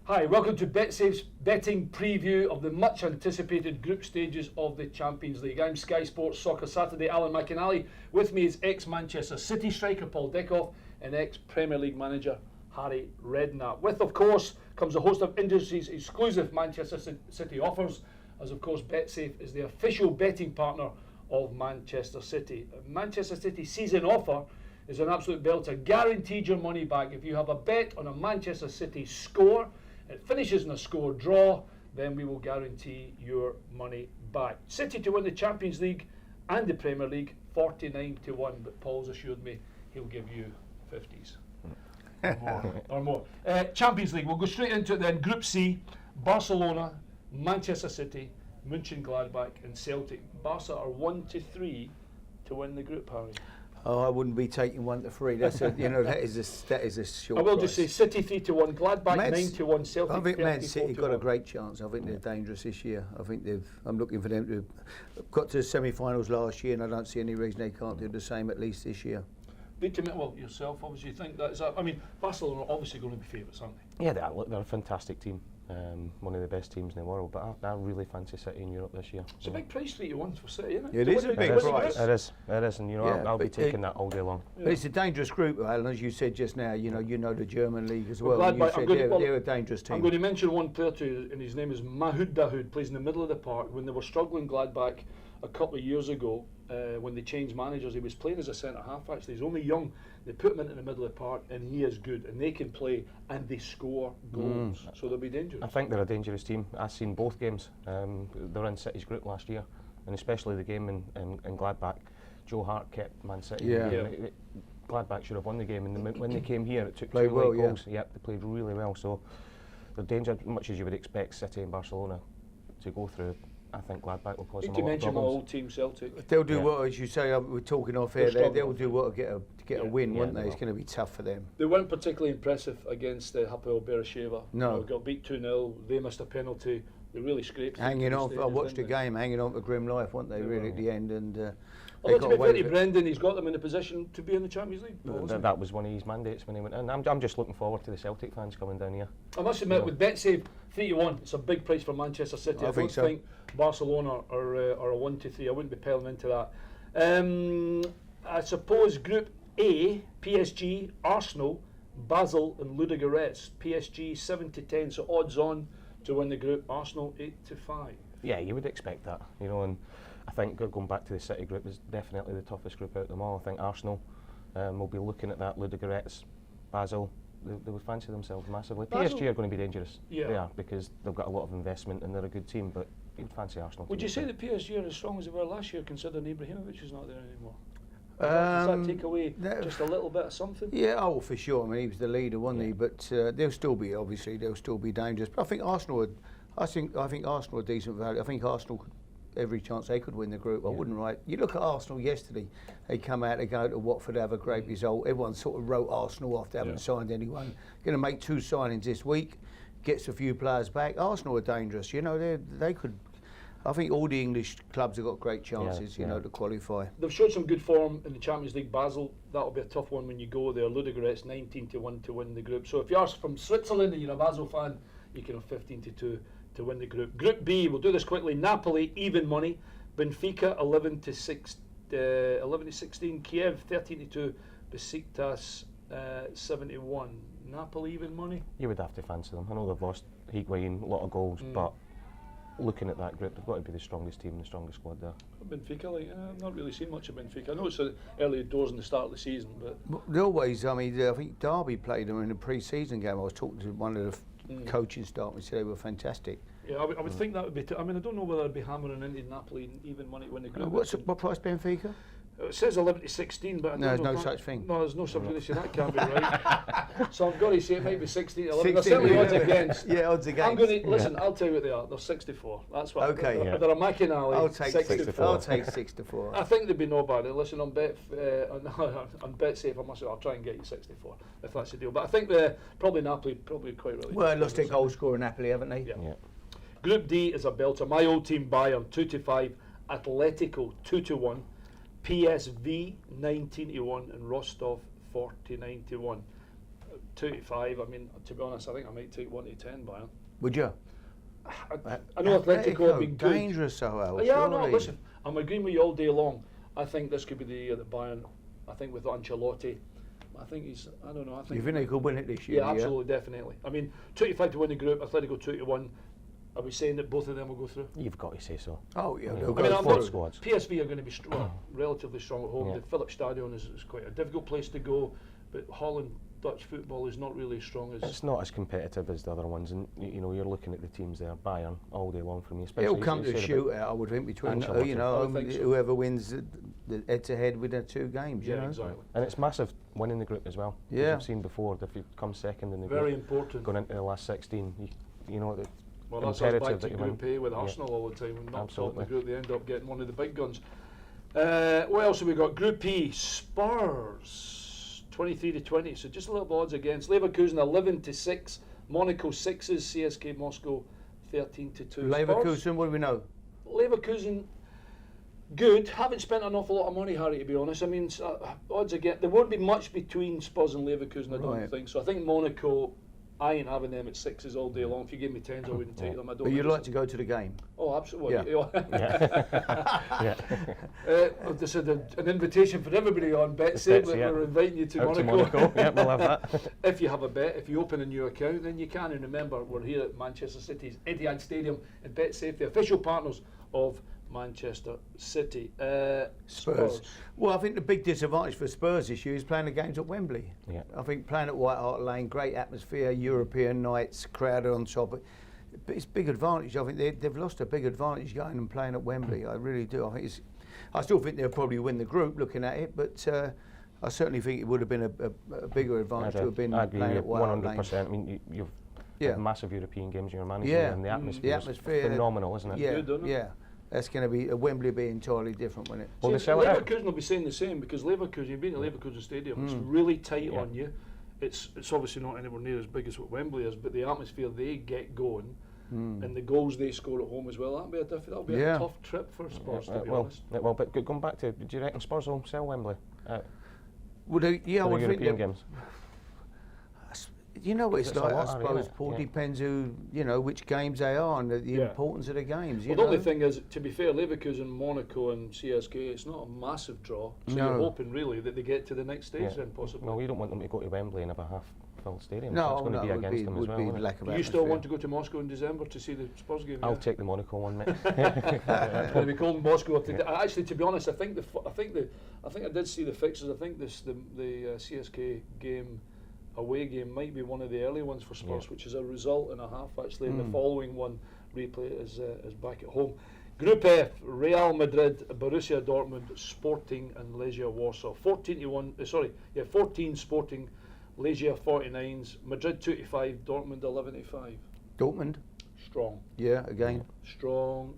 Hi, welcome to Betsafe's betting preview of the much anticipated group stages of the Champions League. I'm Sky Sports Soccer Saturday, Alan McInally. With me is ex-Manchester City striker Paul Dickov and ex-Premier League manager Harry Redknapp. With, of course, comes a host of industry's exclusive Manchester City offers, as of course Betsafe is the official betting partner of Manchester City. Manchester City season offer is an absolute belter. Guaranteed your money back. If you have a bet on a Manchester City score, it finishes in a score draw, then we will guarantee your money back. City to win the Champions League and the Premier League, 49 to 1, but Paul's assured me he'll give you 50s. or more. Champions League, we'll go straight into it then. Group C, Barcelona, Manchester City, Mönchengladbach and Celtic. Barca are 1 to 3 to win the group, Harry. Oh, I wouldn't be taking 1 to 3. That's a, that is a short. I will price. just say City 3 to 1, Gladbach 9 to 1, Celtic. I think Man 34 City to got 1. a great chance. I think they're dangerous this year. I think I'm looking for them to got to the semi-finals last year, and I don't see any reason they can't do the same at least this year. Well, yourself obviously think that is. I mean, Barcelona are obviously going to be favourites, aren't they? Yeah, they're a fantastic team. One of the best teams in the world, but I really fancy City in Europe this year. It's a big price 3 to 1 for City, isn't it? It is a big price. It is, and I'll be taking that all day long. But it's a dangerous group, Alan, as you said just now. You know the German league as well. Well, You said they're a dangerous team. I'm going to mention one player too, and his name is Mahoud Dahoud. Plays in the middle of the park. When they were struggling, Gladbach, a couple of years ago, when they changed managers, he was playing as a centre half. Actually, he's only young. They put him into the middle of the park, and he is good. And they can play, and they score goals, so they'll be dangerous. I think they're a dangerous team. I've seen both games. They were in City's group last year, and especially the game in Gladbach. Joe Hart kept Man City. Yeah. Gladbach should have won the game, and when they came here, it took Played 2 well, late goals. Yep, they played really well. So they're dangerous, much as you would expect City and Barcelona to go through. I think Gladbach will cause them a lot of problems. Need to mention my old team, Celtic. They'll do well, as you say. We're talking off here. They'll do well to get a win, won't they? They It's going to be tough for them. They weren't particularly impressive against Hapoel Beersheva. No. Got beat 2-0. They missed a penalty. They really scraped. Hanging on. I watched the game, hanging on for grim life, weren't they? Really at the end, and Although to be fair to Brendan, he's got them in a position to be in the Champions League. That was one of his mandates when he went in. I'm just looking forward to the Celtic fans coming down here. I must admit, with Betsafe 3 to 1, it's a big price for Manchester City. I don't think Barcelona are a 1 to 3. I wouldn't be piling into that. I suppose Group A, PSG, Arsenal, Basel, and Ludogorets. PSG 7 to 10, so odds on to win the group. Arsenal 8 to 5. Yeah, you would expect that, and I think going back to the City group is definitely the toughest group out of them all. I think Arsenal will be looking at that. Ludogorets, Basel, they would fancy themselves massively. Basel, PSG are going to be dangerous. Yeah. They are, because they've got a lot of investment and they're a good team, but you would fancy Arsenal. Would you say that PSG are as strong as they were last year, considering Ibrahimovic is not there anymore? Does that take away just a little bit of something? Yeah, for sure. I mean, he was the leader, wasn't he? But they'll still be dangerous. But I think Arsenal are decent value. I think Arsenal could, every chance they could win the group. I wouldn't write. You look at Arsenal yesterday. They come out, they go to Watford, have a great result. Everyone sort of wrote Arsenal off. They haven't signed anyone. Going to make 2 signings this week. Gets a few players back. Arsenal are dangerous. They could. I think all the English clubs have got great chances, to qualify. They've showed some good form in the Champions League. Basel, that'll be a tough one when you go there. Ludogorets 19 to 1 to win the group. So if you're from Switzerland and you're a Basel fan, you can have 15 to 2 to win the group. Group B, we'll do this quickly. Napoli, even money. Benfica 11 to 16. Kiev 13 to 2. Besiktas 7 to 1. Napoli even money. You would have to fancy them. I know they've lost Higuain, a lot of goals, but looking at that group, they've got to be the strongest team and the strongest squad there. Benfica, I've not really seen much of Benfica. I know it's early doors in the start of the season, but they always. I mean, I think Derby played them in a pre-season game. I was talking to one of the coaching staff, and said they were fantastic. Yeah, I would think that would be. I mean, I don't know whether I'd be hammering into Napoli and even money to win the group. What price Benfica? It says 11 to 16, but I don't know. There's no such thing. No, there's no such thing. That can't be right. So I've got to say it might be 16 to 11. 16, There's certainly odds against. Yeah, odds against. I'm going to listen. I'll tell you what they are. They're 64. That's what. Okay. They're a McInally. I'll take 64. I'll take 64. I think they'd be no bad. Listen, on Betsafe, I'll try and get you 64 if that's the deal. But I think probably Napoli quite really. Well, lost their goal scorer Napoli, haven't they? Yeah. Group D is a belter. My old team Bayern 2 to 5, Atletico 2 to 1, PSV 19 to 1, and Rostov 49 to 1. 2-5. I mean, to be honest, I think I might take 1-10 Bayern. Would you? I know Atletico have been good. Dangerous, so Al. Yeah, no, listen, I'm agreeing with you all day long. I think this could be the year that Bayern, I think with Ancelotti, I think he's, I don't know. I think You think they could win it this year? Yeah, absolutely, definitely. I mean, 2-5 to win the group, Atletico 2-1. Are we saying that both of them will go through? You've got to say so. Oh, yeah. I They'll mean, go I'm through. not squads. PSV are going to be relatively strong at home. Yeah. The Philips Stadion is quite a difficult place to go, but Holland, Dutch football is not really as strong as... It's not as competitive as the other ones, and you know, you're looking at the teams there, Bayern, all day long for me. Especially It'll come to a shootout, I would think, between I think so. whoever wins the head-to-head with the two games. Yeah, you know? exactly. And it's massive winning the group as well. As Yeah. I've seen before, if you come second in the Very group, important. going into the last 16, you know, Well, that's us back imperative to that you win. Group A with Yeah. Arsenal all the time. When not top of the Absolutely. group, they end up getting one of the big guns. What else have we got? Group E, Spurs, 23-20. So just a little odds against Leverkusen, 11-6. Monaco 6s. CSK Moscow 13-2. Leverkusen, what do we know? Leverkusen, good. Haven't spent an awful lot of money, Harry, to be honest. I mean, odds again. There won't be much between Spurs and Leverkusen, I don't Right. think. So I think Monaco, I ain't having them at 6s all day long. If you give me 10s, I wouldn't take them. I don't. But you'd think like it's- to go to the game? Oh, absolutely. Yeah. Yeah. They said an invitation for everybody on Betsafe, but yeah. we're inviting you to Out to Monaco. Monaco. Yeah, we'll have that. If you have a bet, if you open a new account, then you can. And remember, we're here at Manchester City's Etihad Stadium and Betsafe, the official partners of Manchester City. Spurs. Well, I think the big disadvantage for Spurs this year is playing the games at Wembley. Yeah. I think playing at White Hart Lane, great atmosphere, European nights, crowded on top. But it's a big advantage. I think they've lost a big advantage going and playing at Wembley. I really do. I still think they'll probably win the group looking at it, but I certainly think it would have been a bigger advantage to have been I agree playing with at White Hart Lane. 100%. I mean, you've Yeah. had massive European games in your management, Yeah. and the atmosphere, The atmosphere, is phenomenal, isn't it? Yeah, Good, isn't it? yeah. That's going to be Wembley will be entirely different, won't it? Well, they See, sell it out. Leverkusen will be saying the same because Leverkusen, you've been to Leverkusen Stadium, it's really tight Yeah. on you. It's obviously not anywhere near as big as what Wembley is, but the atmosphere they get going and the goals they score at home as well, that'll be Yeah. a tough trip for Spurs, to be well, honest. well, but going back to, do you reckon Spurs will sell Wembley Well, yeah, I for the would think European that- games? You know what it's It's a like, I lot, Harry, suppose. innit? Paul, Yeah. depends which games they are and the Yeah. importance of the games. Well, the only thing is, to be fair, Leverkusen, Monaco and CSK, it's not a massive draw. So No. you're hoping, really, that they get to the next stage then, possibly. Well, you don't want them to go to Wembley and have a half-filled stadium. No, so it's going to be it would against them as would well. be wouldn't it? lack of Do you still atmosphere. want to go to Moscow in December to see the Spurs game? I'll yeah? take the Monaco one, mate. It's going to be cold in Moscow. Actually, to be honest, I think I did see the fixtures. I think the CSK game, away game, might be one of the early ones for Spurs, Yeah. which is a result and a half actually. And the following one replay is back at home. Group F: Real Madrid, Borussia Dortmund, Sporting and Legia Warsaw. 14 Sporting, Legia 49s, Madrid 2-5, Dortmund 11-5. Dortmund, Strong. yeah, again. Strong.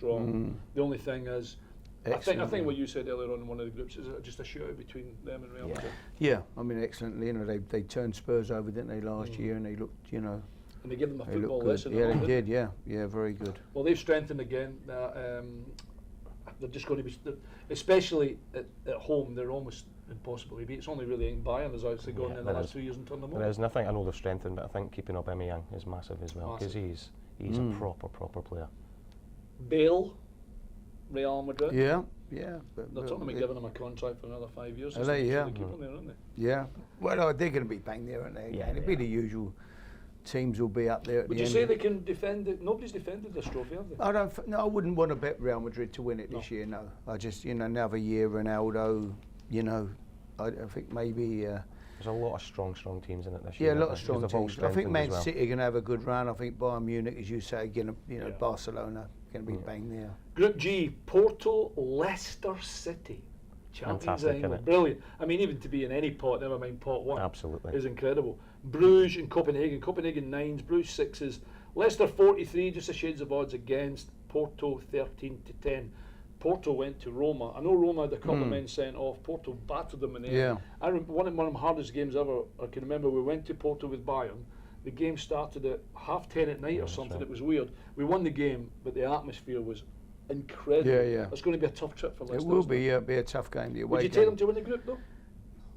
The only thing is, I Excellent, think yeah. what you said earlier on in one of the groups is just a shootout between them and Real Madrid. Yeah, I mean, excellently. You know, they turned Spurs over, didn't they, last year, and they looked, And they give them a they football looked good. lesson. Yeah, and all, they didn't did. Yeah, very good. Well, they've strengthened again. They're just going to be, especially at home, they're almost impossible to beat. It's only really Bayern has actually gone in the there last is. 2 years and turned them There over. is nothing. I know they've strengthened, but I think keeping up Aubameyang is massive as well, because he's a proper player. Bale, Real Madrid. Yeah. They're but talking about it- giving him a contract for another 5 years. Are they? Yeah. They keep him there, aren't they? Yeah. Well, no, they're going to be bang there, aren't they? Yeah, It'll they be are. the usual teams will be up there at Would the you end. say they can defend it? Nobody's defended this trophy, have they? I wouldn't want to bet Real Madrid to win it this year, no. I just, another year, Ronaldo, I think maybe... There's a lot of strong teams in it this yeah, year. a lot of because strong they've all teams. I think strengthened Man as well. City are going to have a good run. I think Bayern Munich, as you say, Yeah. Barcelona going to be bang there. Group G: Porto, Leicester City. Champions Fantastic, England. innit? Brilliant. I mean, even to be in any pot, never mind pot one, Absolutely. is incredible. Bruges and Copenhagen. Copenhagen 9s, Bruges 6s. Leicester 43, just a shades of odds against. Porto 13-10. Porto went to Roma. I know Roma had a couple of men sent off. Porto battered them in the Yeah. end. I remember one of the hardest games ever. I can remember we went to Porto with Bayern. The game started at 10:30 at night or something. right. It was weird. We won the game, but the atmosphere was incredible. Yeah. It's going to be a tough trip for Leicester. It will isn't be a tough game. The away Would you game. take them to win the group though?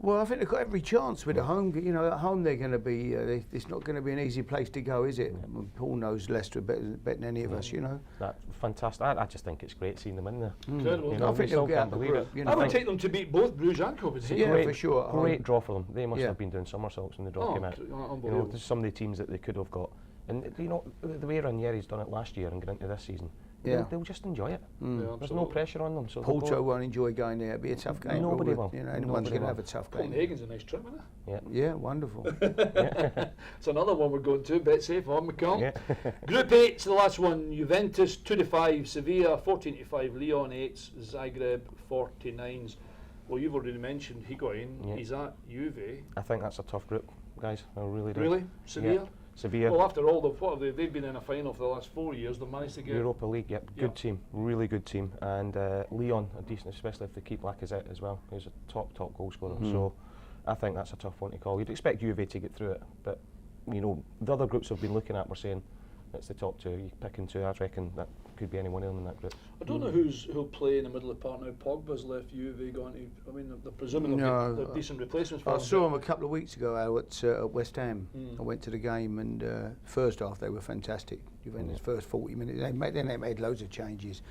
Well, I think they've got every chance with the home. You know, at home they're going to be. It's not going to be an easy place to go, is it? Yeah. Paul knows Leicester better than any of us. You know. That's fantastic. I just think it's great seeing them in there. Incredible. You know, I think they'll get out the group. You know. I would take them to beat both Bruges and Copenhagen. Yeah, great, for sure. Great draw for them. They must have been doing somersaults when the draw came out. Unbelievable. There's some of the teams that they could have got. And you know, the way Ranieri's done it last year and got into this season, they'll just enjoy it. There's no pressure on them. So Porto won't enjoy going there. It'll be a tough game. Nobody will. You know, anyone's going to have a tough game. Copenhagen's a nice trip, isn't it? Yeah, wonderful. It's another one we're going to. Betsafe on McCall. Yeah. Group 8's the last one. Juventus 2-5, Sevilla 14-5, Lyon 8s, Zagreb 49s. Well, you've already mentioned Higuain. Yeah. He's at Juve. I think that's a tough group, guys. I really do. Really? Sevilla? Yeah. Sevilla. Well, after all, they've been in a final for the last 4 years. They've managed to get Europa League, good team, really good team. And Lyon, a decent, especially if they keep Lacazette as well, who's a top goal scorer. So I think that's a tough one to call. You'd expect Juve to get through it, but you know, the other groups we've been looking at, we're saying it's the top two. You picking two, I reckon that could be any one of them in that group. I don't know who'll play in the middle of the park now. Pogba's left Juve, gone to. I mean, they're presuming they're decent replacements for him. I saw him a couple of weeks ago at West Ham. I went to the game, and first half they were fantastic. Juventus first 40 minutes, they made loads of changes.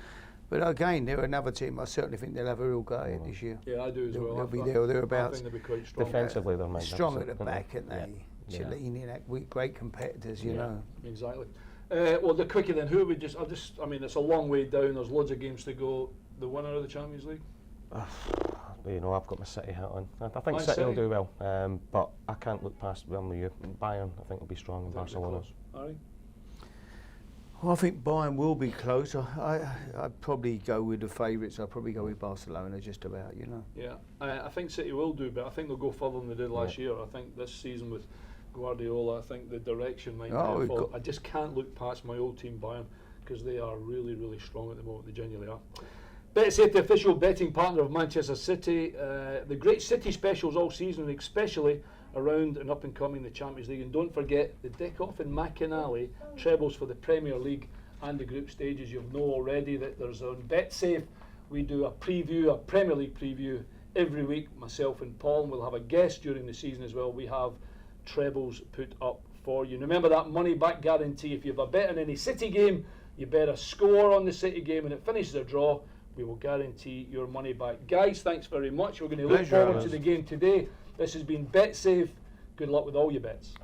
But again, they're another team. I certainly think they'll have a real go at it this year. Yeah, I do as well. They'll be there or thereabouts. I think they'll be quite strong. Defensively, they're strong at the back, aren't they? Chiellini, great competitors, you know. Exactly. Well, the quicker then, who would I mean, it's a long way down. There's loads of games to go. The winner of the Champions League? You know, I've got my City hat on. I think City will do well, but I can't look past Bayern. I think will be strong in Barcelona. Well, I think Bayern will be close. I'd probably go with the favourites. I'd probably go with Barcelona, just about, you know. Yeah, I think City will do, but I think they'll go further than they did last year. I think this season with Guardiola, I think the direction might be fall. I just can't look past my old team Bayern, because they are really, really strong at the moment. They genuinely are. Betsafe, the official betting partner of Manchester City. The great City specials all season, especially around and up and coming the Champions League. And don't forget the Dickov and McInally trebles for the Premier League and the group stages. You'll know already that there's on Betsafe. We do a Premier League preview every week, myself and Paul, and we'll have a guest during the season as well. We have trebles put up for you. And remember that money back guarantee. If you have a bet on any City game, you bet a score on the City game and it finishes a draw, we will guarantee your money back. Guys, thanks very much. We're going to look forward to the game today. This has been Betsafe. Good luck with all your bets.